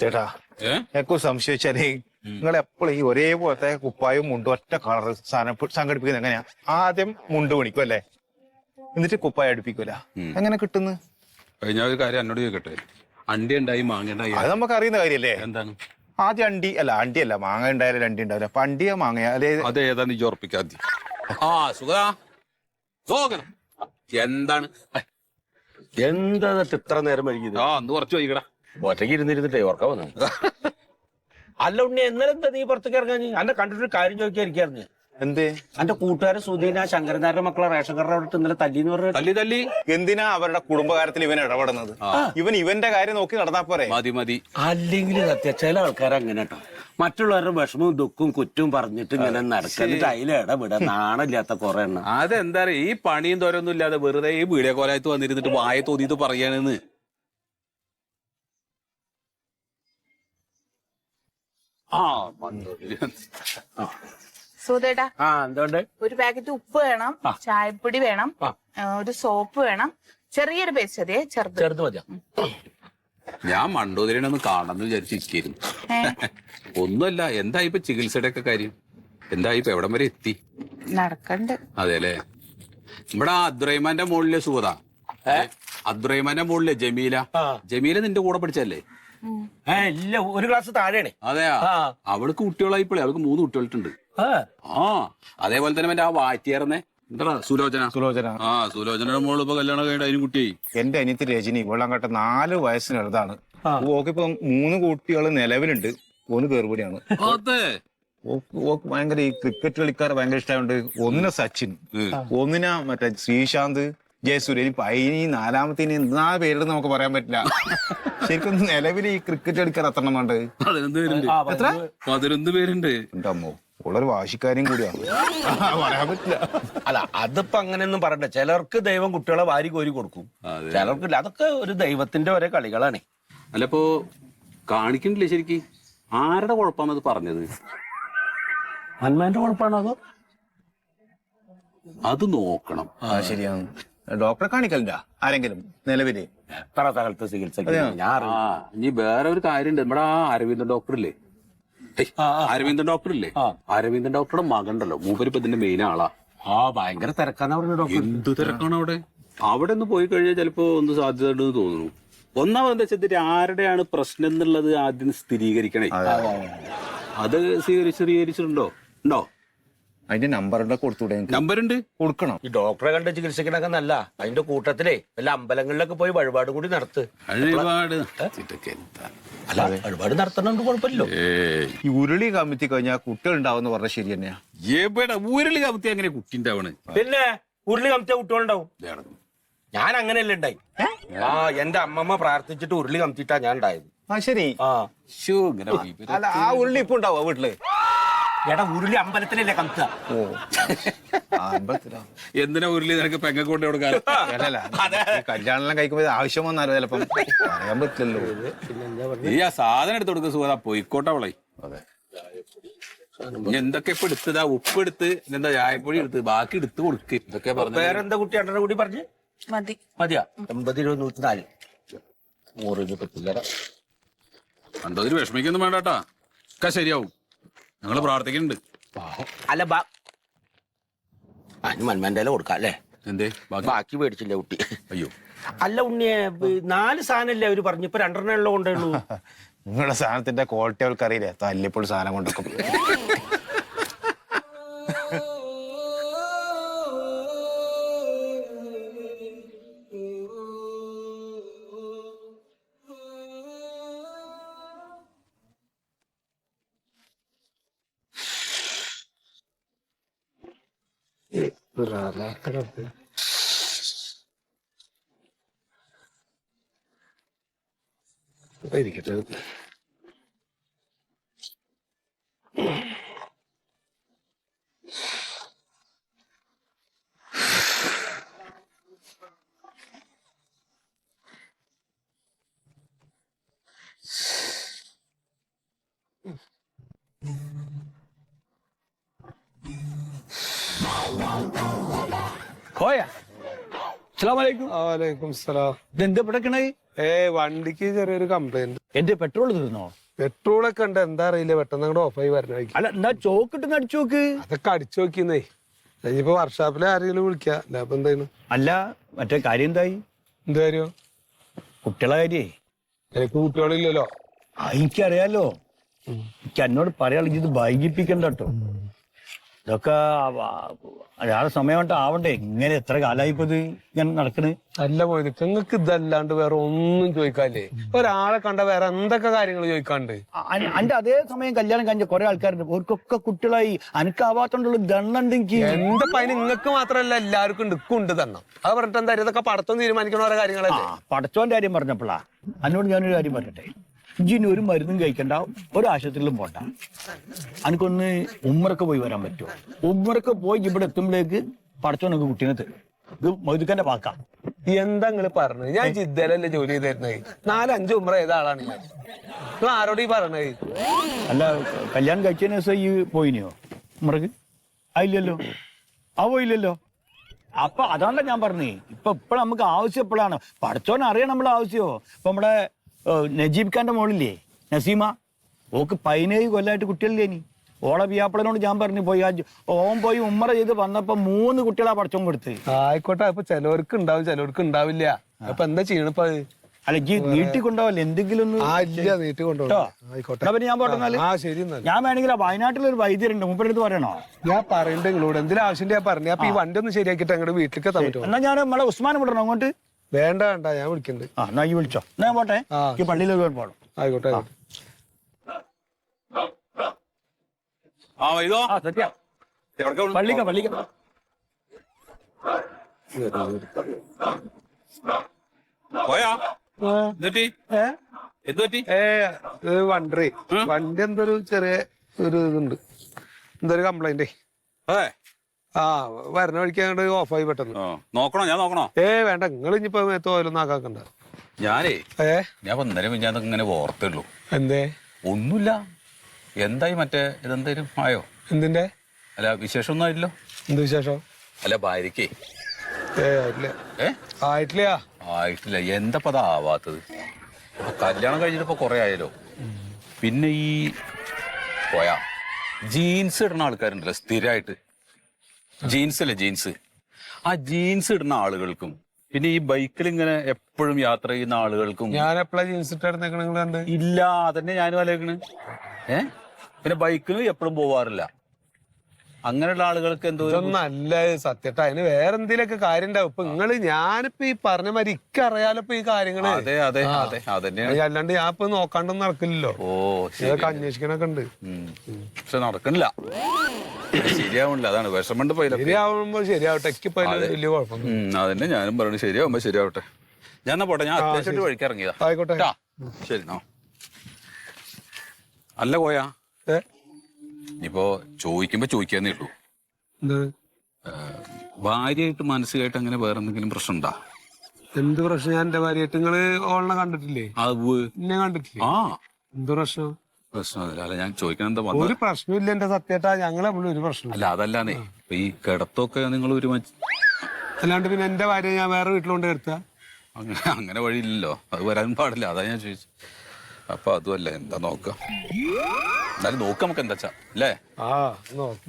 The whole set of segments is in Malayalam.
ചേട്ടാ എനിക്ക് സംശയിച്ചാലേ നിങ്ങൾ എപ്പോഴും ഈ ഒരേപോലത്തെ കുപ്പായും മുണ്ടും ഒറ്റ കളർ സാധനം സംഘടിപ്പിക്കുന്നത് എങ്ങനെയാ? ആദ്യം മുണ്ട് പണിക്കും അല്ലേ, എന്നിട്ട് കുപ്പായം അടുപ്പിക്കൂല, എങ്ങനെ കിട്ടുന്നു? ഞാൻ ഒരു കാര്യം എന്നോട് ചോദിക്കട്ടെ, അണ്ടി ഉണ്ടായി മാങ്ങ ഉണ്ടായി അത് നമുക്ക് അറിയുന്ന കാര്യല്ലേ. എന്താണ് ആദ്യം അണ്ടിയല്ല മാങ്ങ ഉണ്ടായാലും അണ്ടി ഉണ്ടാവില്ല. അപ്പൊ അണ്ടിയാ മാങ്ങ അത് ഏതാ നീ ഉറപ്പിക്കാതി. എന്താണ് എന്താ ഇത്ര നേരം വൈകിയത്? അന്ന് കുറച്ച് വൈകടാ, ഒറ്റയ്ക്ക് ഇരുന്നിരുന്നിട്ടേ ഓർക്കാൻ വന്നു. അല്ല ഉണ്ണി, എന്താ നീ പുറത്തേക്ക് ഇറങ്ങാൻ? അന്നെ കണ്ടിട്ട് കാര്യം ചോദിക്കാതിരിക്കായിരുന്നു. എന്ത്? എന്റെ കൂട്ടുകാരൻ സുധീന ശങ്കരനാരുടെ മക്കളെ റേഷൻ കട അവിടെ ഇന്നലെ തല്ലിന്ന് പറഞ്ഞു. തല്ലി എന്തിനാ അവരുടെ കുടുംബകാര്യത്തിൽ ഇവൻ ഇടപെടുന്നത്? ഇവന്റെ കാര്യം നോക്കി നടന്നാ പോരെ. മതി. അല്ലെങ്കിൽ സത്യ ചില ആൾക്കാർ അങ്ങനെ കേട്ടോ, മറ്റുള്ളവരുടെ വിഷമവും ദുഃഖവും കുറ്റവും പറഞ്ഞിട്ട് ഇങ്ങനെ നടക്കാനിട്ട് അതിൽ ഇടപെടാ നാണില്ലാത്ത കുറെ എണ്ണം. അതെന്താ ഈ പണിയും തോരൊന്നും ഇല്ലാതെ വെറുതെ ഈ വീഡിയോ കോലായത്ത് വന്നിരുന്നിട്ട് വായ തോന്നിയിട്ട് പറയാനെന്ന്. സുധേട്ടാ, എന്തുകൊണ്ട്? ഒരു പാക്കറ്റ് ഉപ്പ് വേണം, ചായപ്പൊടി വേണം, ഒരു സോപ്പ് വേണം, ചെറിയൊരു പേസ്റ്റ് അതെ, ചെറുത് മതിയാ. ഞാൻ മണ്ടോദരനൊന്ന് കാണണമെന്ന് വിചാരിച്ചിരിക്കുന്നു. ഒന്നുമല്ല, എന്തായി ഇപ്പൊ ചികിത്സയുടെ ഒക്കെ കാര്യം? എന്തായി ഇപ്പൊ എവിടം വരെ എത്തി? നടക്കണ്ട്. അതെല്ലേ. ഇവിടെ അബ്ദുറഹ്മാന്റെ മോളിലെ സുഹൃത, അബ്ദുറഹ്മാന്റെ മോളിലെ ജമീല നിന്റെ കൂടെ പഠിച്ചല്ലേ? ഇല്ല, ഒരു ക്ലാസ് താഴെയാണ്. അതെയാ, അവൾക്ക് കുട്ടികളായിപ്പോളെ, അവൾക്ക് 3 കുട്ടികളിട്ടുണ്ട്. അതേപോലെ തന്നെ മറ്റേ ആ വാറ്റിയാർന്നേ എന്താ സുലോചന. സുലോചനയുടെ മോള് ഇപ്പൊ കല്യാണം കഴിഞ്ഞ അതിനും കുട്ടിയായി. എന്റെ അനിയത്തി രജനി വെള്ളാങ്കട്ട 4 വയസ്സിനടുത്താണ്. ഓക്കിപ്പോ 3 കുട്ടികൾ നിലവിലുണ്ട്, 1 കേറുപടിയാണ്. ഓക്ക് ഭയങ്കര ഈ ക്രിക്കറ്റ് കളിക്കാരെ ഭയങ്കര ഇഷ്ടമായോണ്ട് ഒന്നിനെ സച്ചിൻ, ഒന്നിനെ മറ്റേ ശ്രീശാന്ത്, ജയസൂര്യ. ഇനി 4ാമത്തേന് എന്താ പേരിടുന്ന നമുക്ക് പറയാൻ പറ്റില്ല. ശരിക്കും നിലവിൽ ഈ ക്രിക്കറ്റ് കളിക്കാർ എത്ര എണ്ണം ഉണ്ട്? 11 പേരുണ്ട്. എന്റെ അമ്മോ, ഉള്ളൊരു വാശിക്കാരും കൂടിയാണ്, പറയാൻ പറ്റില്ല. അല്ല, അതിപ്പോ അങ്ങനെയൊന്നും പറയണ്ട. ചിലർക്ക് ദൈവം കുട്ടികളെ വാരി കോരി കൊടുക്കും, ചിലർക്കില്ല. അതൊക്കെ ഒരു ദൈവത്തിന്റെ ഒരേ കളികളാണ്. അല്ലപ്പോ കാണിക്കണില്ലേ ശരിക്ക്? ആരുടെ കുഴപ്പമാണത് പറഞ്ഞത്? ഹനുമാന്റെ കുഴപ്പമാണോ അതോ? അത് നോക്കണം. ശരിയാണ്. ഡോക്ടറെ കാണിക്കലില്ല ആരെങ്കിലും നിലവില്? എത്ര സ്ഥലത്ത് ചികിത്സ. ഇനി വേറെ ഒരു കാര്യണ്ട്, നമ്മുടെ ആ അരവിന്ദൻ ഡോക്ടർ ഇല്ലേ, അരവിന്ദൻ ഡോക്ടറുടെ മകണ്ടല്ലോ, മൂപ്പരിപ്പ ഇതിന്റെ മെയിൻ ആളാ. ഭയങ്കര തിരക്കാന്ന് പറഞ്ഞു ഡോക്ടർ. എന്ത് തിരക്കാണ് അവിടെ ഒന്ന് പോയി കഴിഞ്ഞാൽ ചിലപ്പോ ഒന്ന് സാധ്യത ഉണ്ടെന്ന് തോന്നുന്നു. ഒന്നാമത് എന്താ വെച്ചാൽ ആരുടെയാണ് പ്രശ്നം എന്നുള്ളത് ആദ്യം സ്ഥിരീകരിക്കണേ. അത് സ്ഥിരീകരിച്ചിട്ടുണ്ടോ? അതിന്റെ നമ്പറുണ്ട്, കൊടുത്തൂടെ? നമ്പറുണ്ട്, കൊടുക്കണം. ഈ ഡോക്ടറെ കണ്ട് ചികിത്സിക്കണൊക്കെ നല്ല. അതിന്റെ കൂട്ടത്തിലേ വല്ല അമ്പലങ്ങളിലൊക്കെ പോയി വഴിപാട് കൂടി നടത്ത്. വഴിപാട് നടത്തണോണ്ട് കുഴപ്പമില്ലല്ലോ. ഈ ഉരുളി കമിത്തി കഴിഞ്ഞാൽ കുട്ടികൾ ഉണ്ടാവും പറഞ്ഞ ശരി തന്നെയാ? എവിടെ ഉരുളി കമിത്തി അങ്ങനെ കുട്ടി ഉണ്ടാവണ്? പിന്നെ ഉരുളി കമിത്തിയ കുട്ടികളുണ്ടാവും. ഞാൻ അങ്ങനെയല്ലേ ഉണ്ടായി. എന്റെ അമ്മമ്മ പ്രാർത്ഥിച്ചിട്ട് ഉരുളി കമിത്തിട്ടാ ഞാൻ ഉണ്ടായത്. ശരി. അല്ല, ആ ഉരുളി ഇപ്പൊ ഉണ്ടാവോ വീട്ടില്? എടാ, ഉരുളി അമ്പലത്തിലല്ലേ കമിത്ത. എന്തിനാ ഉരുളി നിനക്ക് പെങ്ങ കൊണ്ട് കൊടുക്കാൻ? കല്യാണം കഴിക്കുമ്പോ ആവശ്യം വന്നാലോ ചിലപ്പം പറയാൻ പറ്റില്ലല്ലോ. ഈ ആ സാധനം എടുത്ത് കൊടുക്ക സുഖ, പോയിക്കോട്ടെ അവളെ. എന്തൊക്കെ ഇപ്പൊ എടുത്തതാ? ഉപ്പ് എടുത്ത്, എന്താ ചായപ്പൊടി എടുത്ത്, ബാക്കി എടുത്ത് കൊടുക്ക്. ഇതൊക്കെ പറഞ്ഞു. വേറെന്താ കുട്ടി അണ്ണനെ കൂടി പറഞ്ഞു? മതിയാ? 80, 20, 104. 100 പറ്റില്ല. കണ്ടതിന് വിഷമിക്കൊന്നും വേണ്ടാട്ടാ, ഒക്കെ ശരിയാവും. ഞങ്ങള് പ്രാർത്ഥിക്കുന്നുണ്ട്. അല്ല, മന്മന്റെ കൊടുക്കാം അല്ലേ? എന്തേ ബാക്കി മേടിച്ചില്ല കുട്ടി? അയ്യോ, അല്ല ഉണ്ണിയെ, 4 സാധനല്ലേ അവര് പറഞ്ഞു, ഇപ്പൊ 2 കൊണ്ടേ ഉള്ളൂ. നിങ്ങളുടെ സാധനത്തിന്റെ ക്വാളിറ്റി അവർക്ക് അറിയില്ലേ? തല്ലിപ്പോൾ സാധനം കൊണ്ടൊക്കെ ഇരിക്കട്ടെ. കോയ, വലൈക്കും സലാം. ഇതെന്താ പിടക്കണേ? വണ്ടിക്ക് ചെറിയൊരു കംപ്ലൈന്റ്. എന്റെ പെട്രോൾ തീർന്നോ? പെട്രോളൊക്കെ ഉണ്ട്, എന്താ അറിയില്ല, പെട്ടെന്ന് അങ്ങോട്ട് ഓഫായി വരണ. അല്ല എന്താ ചോക്കിട്ട് അടിച്ചു നോക്ക്. അതൊക്കെ അടിച്ചു നോക്കിന്നേ. ഇനിയിപ്പോ വർക്ക്ഷോപ്പിലെ ആരെങ്കിലും വിളിക്കാ. അല്ല അപ്പൊ എന്തായാലും. അല്ല മറ്റേ കാര്യം എന്തായി? എന്ത് കാര്യോ? കുട്ടികളെ കാര്യേ. എനിക്ക് കുട്ടികളില്ലല്ലോ. എനിക്കറിയാലോ. എനിക്ക് എന്നോട് പറയാനുള്ള ഇത് വൈകിപ്പിക്കണ്ട കേട്ടോ. ഇതൊക്കെ ഒരാളെ സമയമായിട്ട് ആവണ്ടേ. ഇങ്ങനെ എത്ര കാലായിപ്പത് ഇങ്ങനെ നടക്കണ്. അല്ല പോയത് നിങ്ങൾക്ക് ഇതല്ലാണ്ട് വേറെ ഒന്നും ചോദിക്കാല്ലേ? ഒരാളെ കണ്ട വേറെ എന്തൊക്കെ കാര്യങ്ങൾ ചോദിക്കാണ്ട്? അന്റെ അതേ സമയം കല്യാണം കഴിഞ്ഞ കുറെ ആൾക്കാരുണ്ട്, അവർക്കൊക്കെ കുട്ടികളായി. അനക്കാവാത്തോണ്ടുള്ള ദണ്ണുണ്ടെങ്കിൽ എന്റെ പൈന നിങ്ങൾക്ക് മാത്രല്ല എല്ലാവർക്കും ഉണ്ട് തണ്ണം. അത് പറഞ്ഞിട്ട് എന്താ ഇതൊക്കെ പടത്തം തീരുമാനിക്കണ ഓരോ കാര്യങ്ങളല്ലേ? പടച്ചോന്റെ കാര്യം പറഞ്ഞപ്പോളാ എന്നോട് ഞാനൊരു കാര്യം പറഞ്ഞിട്ടെ. ഇജിന് ഒരു മരുന്നും കഴിക്കണ്ട, ഒരു ആശുപത്രിയിലും പോണ്ട. എനിക്കൊന്ന് ഉമ്മറൊക്കെ പോയി വരാൻ പറ്റുമോ? ഉമ്മറൊക്കെ പോയി ഇവിടെ എത്തുമ്പോഴേക്ക് പടച്ചോനൊക്കെ കുട്ടീനെ തരും. ഇത് മൊയ്തുക്കന്റെ വാക്കാ. എന്താ നിങ്ങള് പറഞ്ഞത്? ഞാൻ ജിദ്ദയിലല്ലേ ജോലി ചെയ്തിരുന്നത്. 4-5 ഉമ്ര ചെയ്ത ആളാണ് ഞാൻ. നിങ്ങൾ ആരോട് ഈ പറഞ്ഞത്? അല്ല കല്യാണം കഴിച്ചതിന് ദിവസം ഈ പോയിനിയോ ഉമ്മറക്ക്? ആയില്ലല്ലോ. ആ പോയില്ലല്ലോ. അപ്പൊ അതാണല്ലോ ഞാൻ പറഞ്ഞേ. ഇപ്പോഴും നമുക്ക് ആവശ്യം എപ്പോഴാണ്? പടച്ചോനെ അറിയാം നമ്മളെ ആവശ്യമോ. ഇപ്പൊ നമ്മുടെ നജീബ് ഖാന്റെ മോളില്ലേ നസീമ, ഓക്ക് 17 കൊല്ലമായിട്ട് കുട്ടികളില്ലേ. ഇനി ഓളെ പിയാപ്പിളനോട് ഞാൻ പറഞ്ഞു പോയി ഓൻ പോയി ഉമ്മറ ചെയ്ത് വന്നപ്പോ 3 കുട്ടികളാ പടച്ചോൻ കൊടുത്ത്. ആയിക്കോട്ടെ. അപ്പൊ ചിലവർക്ക് ഉണ്ടാവും, ചിലവർക്ക് ഉണ്ടാവില്ല. അപ്പൊ എന്താ ചെയ്യണപ്പോ? അല്ല ഈ നീട്ടി കൊണ്ടുപോവല്ലേ എന്തെങ്കിലും ഒന്ന്. നീട്ടി കൊണ്ടുപോകും. പിന്നെ ഞാൻ പോട്ടെന്നാല്. ഞാൻ വേണമെങ്കിൽ വയനാട്ടിലൊരു വൈദ്യരുണ്ട്, മൂപ്പരെടുത്ത് പറയണോ? ഞാൻ പറയണ്ട നിങ്ങളോട് എന്തെങ്കിലും ആവശ്യം ഞാൻ പറഞ്ഞു. അപ്പൊ ഈ വണ്ടി ഒന്ന് ശരിയാക്കിട്ട് അങ്ങോട്ട് വീട്ടിലേക്ക് എത്താൻ പറ്റുമോ? എന്നാ ഞാൻ നമ്മളെ ഉസ്മാനെ വിടണോ അങ്ങോട്ട്? വേണ്ട ഞാൻ വിളിക്കണ്ട്. എന്നാ ഈ വിളിച്ചോ. എന്നാ ഞാൻ പോട്ടെ. ഈ പള്ളിയിലൊക്കെ പോകണം. ആയിക്കോട്ടെ. സത്യ പള്ളിക്ക വണ്ടി എന്തൊരു ചെറിയ ഒരു ഇതുണ്ട്, എന്തൊരു കംപ്ലൈന്റ്. വരണ വഴിക്ക് അങ്ങോട്ട് ഓഫായി പെട്ടെന്ന്. നോക്കണോ? ഞാൻ നോക്കണോ? വേണ്ട, നിങ്ങൾ ഇനിയിപ്പോ തോലൊന്നും ആക്കാക്കണ്ട. ഞാനേ ഞാൻ ഇന്നലെ ഞാൻ ഇങ്ങനെ ഓർത്തുള്ളൂ. എന്തേ? ഒന്നുമില്ല. എന്തായി മറ്റേ ഇതെന്തേലും ആയോ? എന്തിന്റെ? അല്ല വിശേഷമൊന്നും ആയില്ലോ. എന്ത് വിശേഷം? അല്ല ഭാര്യക്കേ ആയിട്ടില്ല. ആയിട്ടില്ല. എന്തപ്പോ അതാവാത്തത്? കല്യാണം കഴിഞ്ഞിട്ടിപ്പോ കൊറേ ആയാലോ. പിന്നെ ഈ പോയാ ജീൻസ് ഇടുന്ന ആൾക്കാരുണ്ടല്ലോ സ്ഥിരമായിട്ട്. ജീൻസ് അല്ലേ ജീൻസ്. ആ ജീൻസ് ഇടുന്ന ആളുകൾക്കും പിന്നെ ഈ ബൈക്കിൽ ഇങ്ങനെ എപ്പോഴും യാത്ര ചെയ്യുന്ന ആളുകൾക്കും. ഞാൻ എപ്പോഴാ ജീൻസ് ഇട്ടിരുന്നേക്കണ? ഇല്ല, അതന്നെ ഞാനും ആലോചിക്കണ്. പിന്നെ ബൈക്കിന് എപ്പോഴും പോവാറില്ല. അങ്ങനെയുള്ള ആളുകൾക്ക് എന്തോ നല്ല സത്യട്ട. അതിന് വേറെ എന്തെങ്കിലുമൊക്കെ കാര്യം ഉണ്ടാവും. ഇപ്പൊ നിങ്ങള് ഞാനിപ്പോ ഈ പറഞ്ഞ മാതിരി ഇക്കറിയാലോ ഇപ്പൊ ഈ കാര്യങ്ങള്. അതെ അതെ അതെ അതന്നെ. അല്ലാണ്ട് ഞാൻ ഇപ്പൊ നോക്കാണ്ടൊന്നും നടക്കില്ലല്ലോ. ഇതൊക്കെ അന്വേഷിക്കണൊക്കെ ഉണ്ട്. പക്ഷെ നടക്കണില്ല, ശരിയാവണില്ല. അതാണ് വിഷമണ്ട്. ശരിയാവുമ്പോ ശരിയാവട്ടെ. എനിക്കിപ്പോ വലിയ കുഴപ്പമൊന്നും. അതന്നെ ഞാനും പറഞ്ഞു, ശരിയാവുമ്പോ ശരിയാവട്ടെ. ഞാൻ എന്നാ പോട്ടെ, ഞാൻ അത്യാവശ്യമായിട്ട് വഴിക്ക് ഇറങ്ങിയതാ. ആയിക്കോട്ടെ. ശരി. അല്ല പോയാ ഇനിയിപ്പോ ചോദിക്കുമ്പോ ചോദിക്കാന്നേ ഉള്ളൂ. ഭാര്യയായിട്ട് മാനസികമായിട്ട് അങ്ങനെ വേറെ എന്തെങ്കിലും പ്രശ്നം ഉണ്ടാ? എന്ത് പ്രശ്നം? ഞാൻ എന്റെ ഭാര്യയായിട്ട് നിങ്ങള് ഓളെ കണ്ടിട്ടില്ലേ? എന്നെ കണ്ടിട്ടില്ലേ? എന്ത് പ്രശ്നം? പ്രശ്നമല്ല. ഞാൻ ചോദിക്കാൻ എന്താ ഒരു പ്രശ്നമില്ല എന്റെ സത്യേട്ടാ. ഞങ്ങൾ തമ്മിൽ ഒരു പ്രശ്നം അല്ല. അതല്ലാന്നേ ഇപ്പൊ ഈ കിടത്തൊക്കെ നിങ്ങൾ ഒരു അല്ലാണ്ട് പിന്നെ എന്റെ ഭാര്യ ഞാൻ വേറെ വീട്ടിലോണ്ട് കിടത്താ? അങ്ങനെ വഴിയില്ലല്ലോ. അത് വരാൻ പാടില്ല. അതാ ഞാൻ ചോദിച്ചു. അപ്പൊ അതുമല്ല, എന്താ നോക്ക എന്നാലും നോക്ക നമുക്ക് എന്താ അല്ലേ?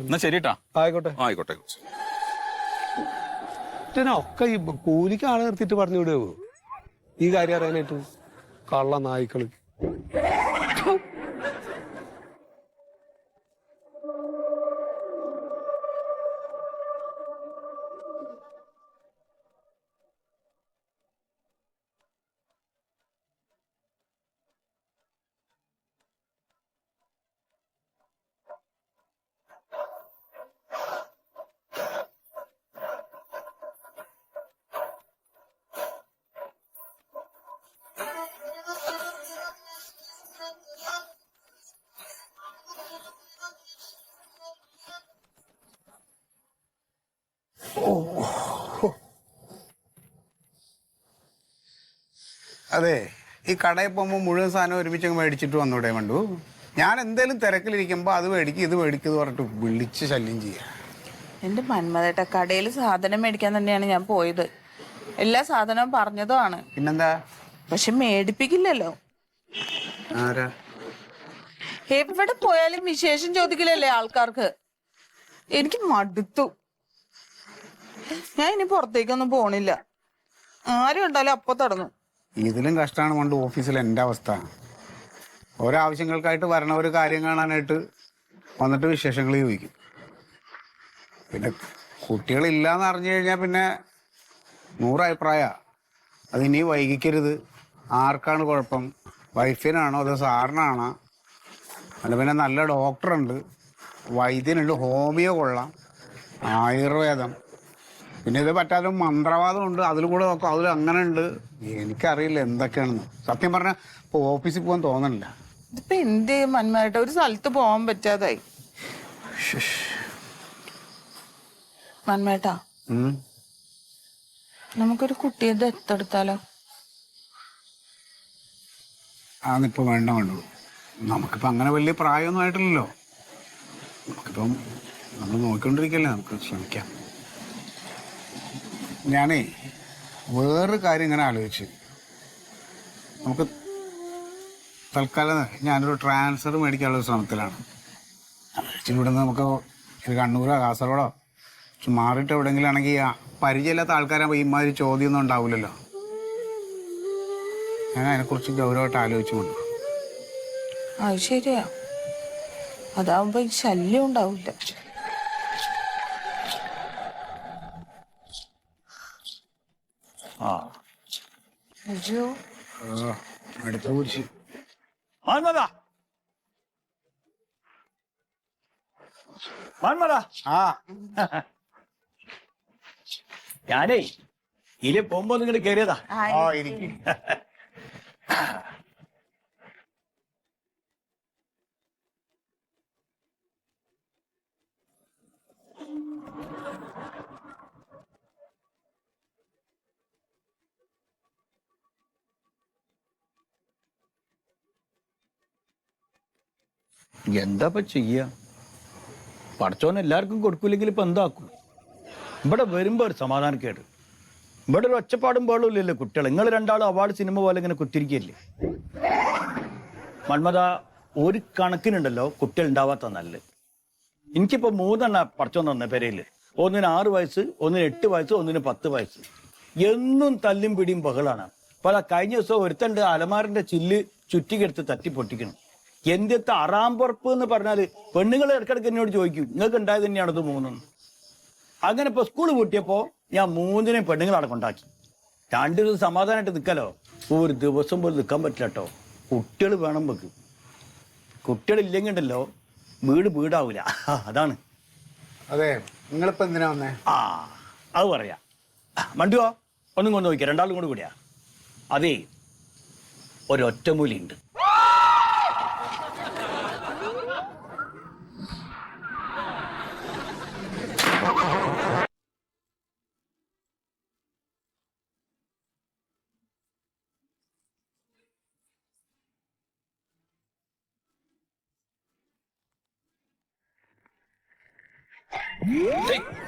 എന്നാ ശരിട്ടാ. ആയിക്കോട്ടെ ആയിക്കോട്ടെ. ഒക്കെ ഈ കൂലിക്ക് ആളെ നിർത്തിയിട്ട് പറഞ്ഞു വിടുവോ ഈ കാര്യം അറിയാനായിട്ട്? കള്ള നായ്ക്കള്. അതെ, ഈ കടയിൽ പോകുമ്പോൾ മുഴുവൻ സാധനം ഒരുമിച്ച് മേടിച്ചിട്ട് വന്നൂടെ വേണ്ടു? ഞാൻ എന്തേലും തിരക്കിലിരിക്കുമ്പോൾ അത് മേടിക്കും ഇത് മേടിക്കും എന്ന് പറഞ്ഞിട്ട് വിളിച്ച് ശല്യം ചെയ്യാം. എന്റെ മന്മതേട്ട, കടയിൽ സാധനം മേടിക്കാൻ തന്നെയാണ് ഞാൻ പോയത്. എല്ലാ സാധനവും പറഞ്ഞതുമാണ്. പിന്നെന്താ? പക്ഷെ മേടിപ്പിക്കില്ലല്ലോ. ആരാ? എവിടെ പോയാലും വിശേഷം ചോദിക്കില്ലല്ലേ ആൾക്കാർക്ക്. എനിക്ക് മടുത്തു. ഞാൻ ഇനി പുറത്തേക്കൊന്നും പോണില്ല. ആരും ഉണ്ടാലും അപ്പൊ തുടങ്ങും. ഇതിലും കഷ്ടമാണ് പണ്ട് ഓഫീസിൽ എൻ്റെ അവസ്ഥ. ഓരോ ആവശ്യങ്ങൾക്കായിട്ട് വരണ ഒരു കാര്യം കാണാനായിട്ട് വന്നിട്ട് വിശേഷങ്ങൾ ചോദിക്കും. പിന്നെ കുട്ടികളില്ലാന്ന് അറിഞ്ഞു കഴിഞ്ഞാൽ പിന്നെ 100 അഭിപ്രായമാണ്. അതിനി വൈകിക്കരുത്, ആർക്കാണ് കുഴപ്പം, വൈഫിനാണോ അതോ സാറിനാണോ, അല്ല പിന്നെ നല്ല ഡോക്ടറുണ്ട്, വൈദ്യനുണ്ട്, ഹോമിയോ കൊള്ളാം, ആയുർവേദം, പിന്നെ ഇത് പറ്റാതെ മന്ത്രവാദമുണ്ട്, അതിൽ കൂടെ നോക്കാം, അതിൽ അങ്ങനെ ഉണ്ട്. എനിക്കറിയില്ല എന്തൊക്കെയാണെന്ന്. സത്യം പറഞ്ഞാൽ ഇപ്പോൾ ഓഫീസിൽ പോകാൻ തോന്നണില്ല. ഇതിപ്പോ എന്ത് ചെയ്യും മന്മേട്ട? ഒരു സ്ഥലത്ത് പോകാൻ പറ്റാതായി. മന്മേട്ടാ, നമുക്കൊരു കുട്ടിയെ ദത്തെടുത്താലോ? അതൊന്നിപ്പോൾ വേണ്ടു. നമുക്കിപ്പോൾ അങ്ങനെ വലിയ പ്രായമൊന്നും ആയിട്ടില്ലല്ലോ. നമുക്കിപ്പം നമ്മൾ നോക്കിക്കൊണ്ടിരിക്കല്ലേ, നമുക്ക് ശ്രമിക്കാം. ഞാനേ വേറൊരു കാര്യം ഇങ്ങനെ ആലോചിച്ച്, നമുക്ക് തൽക്കാലം ഞാനൊരു ട്രാൻസ്ഫർ മേടിക്കാനുള്ള ശ്രമത്തിലാണ്. ഇവിടെ നിന്ന് നമുക്ക് ഒരു കണ്ണൂരോ കാസർഗോഡോ മാറിയിട്ട് എവിടെയെങ്കിലും ആണെങ്കിൽ പരിചയമില്ലാത്ത ആൾക്കാരാകുമ്പോൾ ഇമാതിരി ചോദ്യമൊന്നും ഉണ്ടാവില്ലല്ലോ. ഞാൻ അതിനെക്കുറിച്ച് ഗൗരവമായിട്ട് ആലോചിച്ചുകൊണ്ട്. അത് ശരിയാ. അതാവുമ്പോ ഈ ശല്യം ഉണ്ടാവില്ല. അയ്യോ, അടുത്ത കുറിച്ച് മന്മതാ, മന്മതാ. ഞാനേ ഇതിലെ പോകുമ്പോ നിങ്ങട് കയറിയതാ. ഇരിക്കും. എന്താ ചെയ്യാ? പഠിച്ചോന്ന് എല്ലാവർക്കും കൊടുക്കൂലെങ്കിൽ ഇപ്പൊ എന്താക്കും? ഇവിടെ വരുമ്പോ ഒരു സമാധാനക്കേട്. ഇവിടെ ഒരു ഒച്ചപ്പാടും ബഹളവും ഇല്ലല്ലോ. കുട്ടികൾ നിങ്ങൾ രണ്ടാളും അവാർഡ് സിനിമ പോലെ ഇങ്ങനെ കുത്തിരിക്കല്ലേ. മന്മത, ഒരു കണക്കിനുണ്ടല്ലോ കുട്ടികൾ ഉണ്ടാവാത്ത നല്ല. എനിക്കിപ്പോ 3 പഠിച്ചോന്ന് തന്നെ പെരയില്. ഒന്നിന് 6 വയസ്സ്, ഒന്നിന് 8 വയസ്സ്, ഒന്നിന് 10 വയസ്സ്. എന്നും തല്ലും പിടിയും ബഹളാണ്. പല കഴിഞ്ഞ ദിവസം ഒരുത്തണ്ട് അലമാറിന്റെ ചില്ല് ചുറ്റിക്കെടുത്ത് തട്ടി പൊട്ടിക്കണം. എന്റത്തെ അറാമ്പുറപ്പ് എന്ന് പറഞ്ഞാല് പെണ്ണുങ്ങൾ ഇടക്കിടക്ക് എന്നോട് ചോദിക്കും, നിങ്ങൾക്ക് ഉണ്ടായത് തന്നെയാണത് 3. അങ്ങനെ ഇപ്പൊ സ്കൂൾ പൂട്ടിയപ്പോ ഞാൻ 3 പെണ്ണുങ്ങളവിടെ കൊണ്ടാക്കി. 2 ദിവസം സമാധാനമായിട്ട് നിൽക്കാലോ. ഒരു ദിവസം പോലും നിൽക്കാൻ പറ്റില്ല കേട്ടോ. കുട്ടികൾ വേണം വെക്ക്. കുട്ടികളില്ലെങ്കിൽ ഉണ്ടല്ലോ വീടാവൂല. അതാണ്. അതെ, നിങ്ങളിപ്പോ എന്തിനാ വന്നേ? അത് പറയാ. മണ്ടുവോ ഒന്നും കൊണ്ട് നോക്കിയാ, 2 കൂടി കൂടിയാ. അതേ, ഒരൊറ്റമൂലിയുണ്ട്.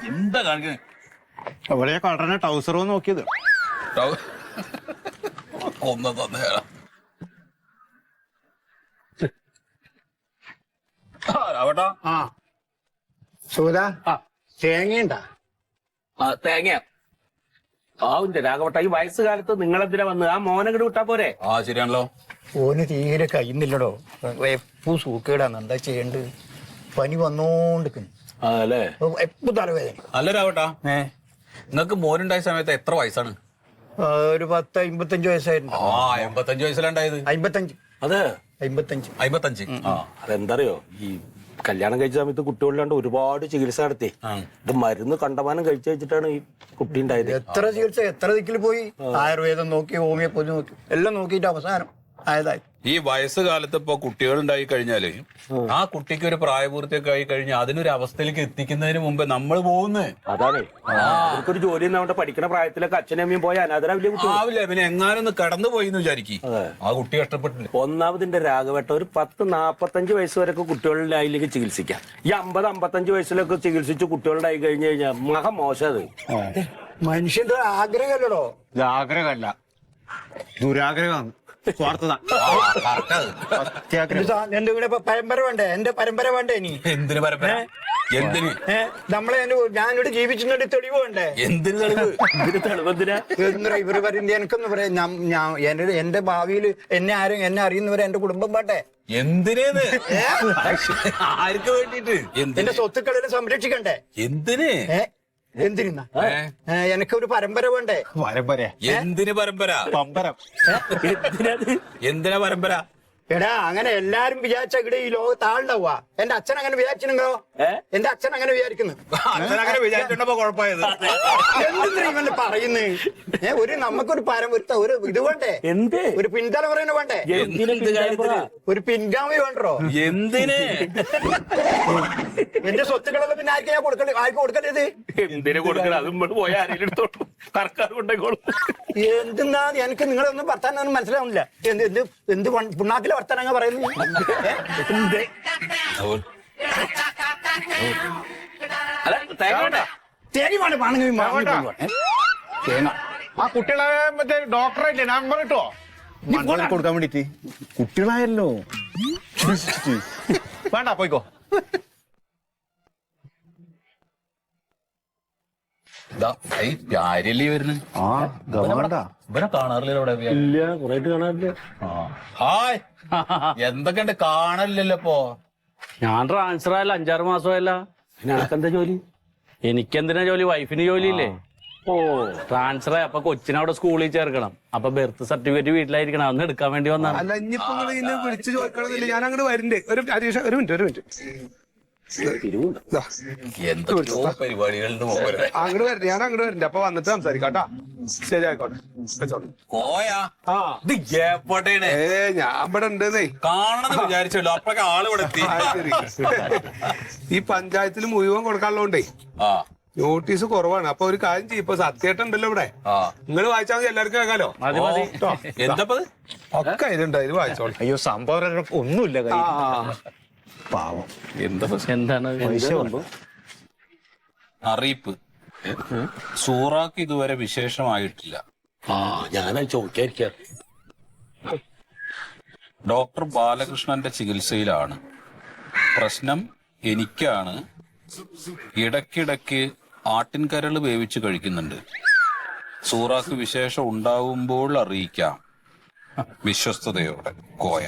എന്താ കാണിക്കുന്നത്? അവിടെ കളറിനെ ടൗസറോ നോക്കിയത് കൊന്ന തന്നെയാണ്. സൂര, തേങ്ങയുണ്ടാ? തേങ്ങ ആവിന്റെ രാഘവട്ട. ഈ വയസ്സുകാലത്ത് നിങ്ങളെന്തിനാ വന്ന് ആ മോനങ്ങട് വിട്ടാ പോരെ? ശരിയാണല്ലോ. ഓന് തീരെ കഴിയുന്നില്ലടോ. എപ്പോ സൂക്കേടാണ്. എന്താ ചെയ്യേണ്ടത്? പനി വന്നോണ്ടിരിക്കുന്നു. അല്ലേ? എപ്പോ തലവേദന. അല്ല രാവട്ടാ, നിങ്ങക്ക് മോനുണ്ടായ സമയത്ത് എത്ര വയസ്സാണ്? ഒരു 10-55 വയസ്സായിരുന്നു. 55 വയസ്സിലുണ്ടായത്. 55. അതെ, 55. അതെന്തറിയോ, ഈ കല്യാണം കഴിച്ച സമയത്ത് കുട്ടികളിലാണ്ട് ഒരുപാട് ചികിത്സ നടത്തി. ഇത് മരുന്ന് കണ്ടമാനം കഴിച്ചു വെച്ചിട്ടാണ് ഈ കുട്ടി ഉണ്ടായത്. എത്ര ചികിത്സ, എത്ര ദിക്കിൽ പോയി. ആയുർവേദം നോക്കി, ഹോമിയോപ്പതി നോക്കി, എല്ലാം നോക്കിയിട്ട് അവസാനം ആയതായി. ഈ വയസ്സുകാലത്ത് ഇപ്പൊ കുട്ടികൾ ഉണ്ടായി കഴിഞ്ഞാല് ആ കുട്ടിക്ക് ഒരു പ്രായപൂർത്തിയൊക്കെ ആയി കഴിഞ്ഞാൽ അതിനൊരു അവസ്ഥയിലേക്ക് എത്തിക്കുന്നതിന് മുമ്പ് നമ്മൾ പോകുന്നത്. അതാണ് അവർക്കൊരു ജോലി അവിടെ പഠിക്കുന്ന പ്രായത്തിലൊക്കെ അച്ഛനും അമ്മയും പോയ അനാഥരാവില്ലേ കുട്ടി ആവില്ല. പിന്നെ എങ്ങാനൊന്ന് കടന്നു പോയി എന്ന് വിചാരിക്കും. ആ കുട്ടി കഷ്ടപ്പെട്ടില്ല. ഒന്നാമതിന്റെ രാഘവട്ട ഒരു 10-45 വയസ്സ് വരെയൊക്കെ കുട്ടികളുടെ ആയിലേക്ക് ചികിത്സിക്കാം. ഈ 50-55 വയസ്സിലൊക്കെ ചികിത്സിച്ച് കുട്ടികളുടെ ആയി കഴിഞ്ഞു കഴിഞ്ഞാൽ മോശം. അത് മനുഷ്യന്റെ ആഗ്രഹമല്ലടോ. ഇത് ആഗ്രഹമല്ല, ദുരാഗ്രഹമാണ്, സ്വാർത്ഥത. സത്യാഗ്രഹം. എന്റെ കൂടെ പരമ്പര വേണ്ടേ? എന്റെ പരമ്പര വേണ്ടേ ഇനി? എന്തിന് പരമ്പര? എന്തിന്? നമ്മളെ ഞാനിവിടെ ജീവിച്ചിട്ട് തെളിവ് വേണ്ടേ? എന്തിന് തെളിവ്? എന്താ ഇവര് പറയുന്നത്? എനിക്കൊന്ന് പറയാം. എന്റെ ഭാവിയിൽ എന്നെ അറിയുന്നവരെ എന്റെ കുടുംബം വേണ്ടേ? എന്തിനേന്ന്? ആർക്ക് വേണ്ടിട്ട്? എന്റെ സ്വത്തുക്കളെല്ലാം സംരക്ഷിക്കണ്ടേ? എന്തിന്? എന്തിനാ? എനിക്കൊരു പരമ്പര വേണ്ടേ? പരമ്പര എന്തിന് പരമ്പര? പമ്പരം. എന്തിനാ പരമ്പര? എടാ അങ്ങനെ എല്ലാരും വിചാരിച്ച ഇവിടെ ഈ ലോകത്ത് ആളുണ്ടാവുക. എന്റെ അച്ഛൻ അങ്ങനെ വിചാരിച്ചിരുന്നോ? എന്റെ അച്ഛൻ അങ്ങനെ വിചാരിക്കുന്നു. അങ്ങനെ വിചാരിച്ചിട്ടപ്പോ കുഴപ്പമായത്. എന്തിനാ ഇവന്റെ പറയുന്നത്? നമുക്കൊരു ഒരു ഇത് വേണ്ടേ? ഒരു പിൻതലമുറേനെ വേണ്ടേ? ഒരു പിൻഗാമി വേണ്ടോ? എന്തിന്? എന്റെ സ്വത്തുക്കളെല്ലാം പിന്നെ ആർക്കാ ആർക്ക് കൊടുക്കണ്ടത്? എന്തിനു കൊടുക്കണം? അതും പോയി ആരെങ്കിലും എടുത്തോളൂ, സർക്കാർ കൊണ്ടേക്കോളും. എന്തെന്നാ എനിക്ക് നിങ്ങളൊന്നും വർത്താനൊന്നും മനസ്സിലാവുന്നില്ല. എന്ത് പുണ്ണാക്കിലെ വർത്താനങ്ങ പറയുന്നത്? തേങ്ങ വേണ്ട പാണെങ്കിൽ തേങ്ങ. ആ കുട്ടികളെ മറ്റേ ഡോക്ടറെ നമ്പർ കിട്ടോ കൊടുക്കാൻ വേണ്ടിട്ട്? കുട്ടികളായല്ലോ. വേണ്ട, പോയിക്കോ. ആര്യല്ലേ വരുന്നത്? ആ വേണ്ട. ഇവനെ കാണാറില്ലല്ലോ ഇവിടെ. ഇല്ല, കുറെ കാണാറില്ല. ഹായ്, എന്തൊക്കെയുണ്ട്? കാണലില്ലല്ലോ ഇപ്പൊ. ഞാൻ ട്രാൻസ്ഫർ ആയല്ലോ, 5-6 മാസമായല്ല. എനിക്കെന്താ ജോലി? എനിക്കെന്തിനാ ജോലി? വൈഫിന് ജോലിയില്ലേ? ഓ, ട്രാൻസ്ഫർ ആയി. അപ്പൊ കൊച്ചിനവിടെ സ്കൂളിൽ ചേർക്കണം. അപ്പൊ ബർത്ത് സർട്ടിഫിക്കറ്റ് വീട്ടിലായിരിക്കണം. അന്ന് എടുക്കാൻ വേണ്ടി വന്നാണ്. അല്ല, ഇനിയിപ്പോ ഇന്നെ വിളിച്ചു ചോദിക്കണമെന്നില്ല. ഞാൻ അങ്ങോട്ട് വരുന്നുണ്ട്. ഒരു മിനിറ്റ്. എന്തൊക്കെയോ പരിപാടികളുണ്ട്. അങ്ങോട്ട് വരട്ടെ, ഞാൻ അങ്ങോട്ട് വരുന്നുണ്ട്. അപ്പൊ വന്നിട്ട് സംസാരിക്കാം കേട്ടാ. ശരി, ആയിക്കോട്ടെ. കോയാ, ഇത് എവിടെയാണ്? ഞാൻ ഇവിടെ ഉണ്ടെന്നേ. കാണണമെന്ന് വിചാരിച്ചല്ലോ, അപ്പൊക്കെ ആള് ഇവിടെ എത്തി. ഈ പഞ്ചായത്തിൽ മുഴുവൻ കൊടുക്കാനുള്ളതുകൊണ്ടേ ആ, നോട്ടീസ് കുറവാണ്. അപ്പൊ ഒരു കാര്യം ചെയ്യും. ഇപ്പൊ സത്യേട്ടൻ ഉണ്ടല്ലോ ഇവിടെ, നിങ്ങൾ വായിച്ചാൽ മതി, എല്ലാവർക്കും കേൾക്കാലോ. എന്തപ്പത്? ഒക്കെ ഇതുണ്ട്, ഇത് വായിച്ചോളൂ. അയ്യോ, സംഭവം ഒന്നുമില്ല കയ്യിൽ. പാവം. എന്താണ് അറിയിപ്പ്. സൂറാക്ക് ഇതുവരെ വിശേഷമായിട്ടില്ല. ഞാനാ ചോദിക്കാ. ഡോക്ടർ ബാലകൃഷ്ണന്റെ ചികിത്സയിലാണ്. പ്രശ്നം എനിക്കാണ്. ഇടയ്ക്കിടയ്ക്ക് ആട്ടിൻകരള് വേവിച്ച് കഴിക്കുന്നുണ്ട്. സൂറാക്ക് വിശേഷം ഉണ്ടാവുമ്പോൾ അറിയിക്കാം. വിശ്വസ്തയോടെ, കോയ.